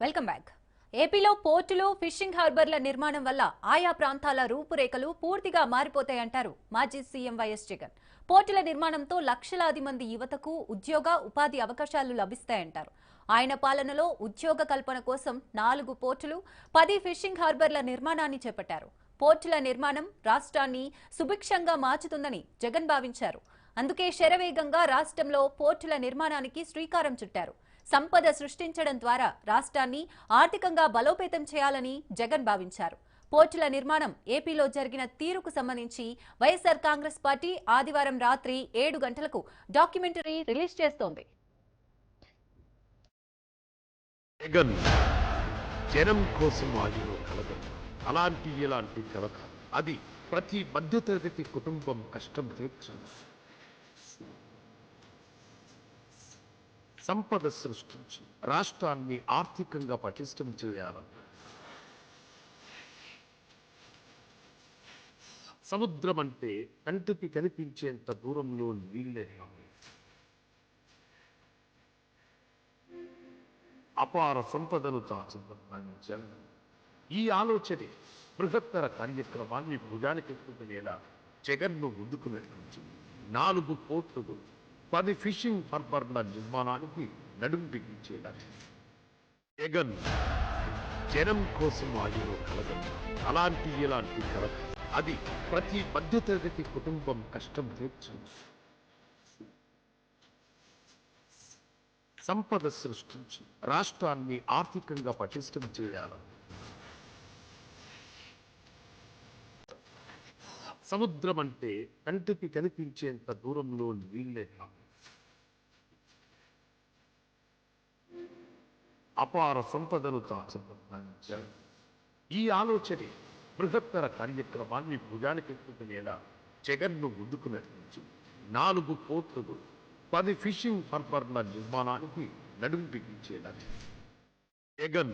Welcome back. ఏపీలో పోర్టులు, fishing హార్బర్ల నిర్మాణం వల్ల ఆయా ప్రాంతాల రూపురేఖలు పూర్తిగా మారిపోతాయంటారు మాజీ సీఎం వైఎస్ జగన్. పోర్టుల నిర్మాణంతో లక్షలాది మంది యువతకు ఉద్యోగ, ఉపాధి అవకాశాలు లభిస్తాయంటారు. ఆయన పాలనలో ఉద్యోగ కల్పన కోసం 4 పోర్టులు, 10 ఫిషింగ్ హార్బర్ల నిర్మాణాన్ని చేపట్టారు. పోర్టుల నిర్మాణం రాష్ట్రాన్ని సుభిక్షంగా మార్చుతుందని జగన్ భావించారు. అందుకే శరవేగంగా రాష్ట్రంలో పోర్టుల నిర్మాణానికి శ్రీకారం చుట్టారు. సంపద సృష్టించడం ద్వారా రాష్ట్రాన్ని ఆర్థికంగా బలోపేతం చేయాలని జగన్ భావించారు. పోర్టుల నిర్మాణం ఏపీలో జరిగిన తీరుకు సంబంధించి వైఎస్ఆర్ కాంగ్రెస్ పార్టీ ఆదివారం రాత్రి 7 గంటలకు డాక్యుమెంటరీ రిలీజ్ చేస్తోంది. జగన్ జనం కోసం ఆయువు కలదు. అలాంటి ఇలాంటి కలక అది ప్రతి మధ్యతరగతి కుటుంబం కష్టం తీర్చదు. సంపద సృష్టించి రాష్ట్రాన్ని ఆర్థికంగా పటిష్టం చేయాలి. సముద్రం అంటే కంటికి కనిపించేంత దూరంలో నీళ్ళే. అపార సంపదను దాచుకున్న ఈ ఆలోచనే బృహత్తర కార్యక్రమాన్ని భుజానికెత్తుకునేలా జగన్ను ముందుకు నడిపించింది. 4 పోర్టులు, 10 ఫిషింగ్ హార్బర్ల నిర్మాణానికి నడుం బిగించేలాగా జగన్ జనం కోసం ఆయువు కలగదు. అలాంటి ఇలాంటి కలక అది ప్రతి మధ్యతరగతి కుటుంబం కష్టం తీర్చదు. సంపద సృష్టించి రాష్ట్రాన్ని ఆర్థికంగా పటిష్టం చేయాలి. సముద్రం అంటే కంటికి కనిపించేంత దూరంలో నీళ్ళే. అపార సంపదను దాచుకున్న ఈ ఆలోచనే బృహత్తర కార్యక్రమాన్ని భుజానికెత్తుకునేలా జగన్ను ముందుకు నడిపించింది. 4 పోర్టులు, 10 ఫిషింగ్ హార్బర్ల నిర్మాణానికి నడుం బిగించేలా జగన్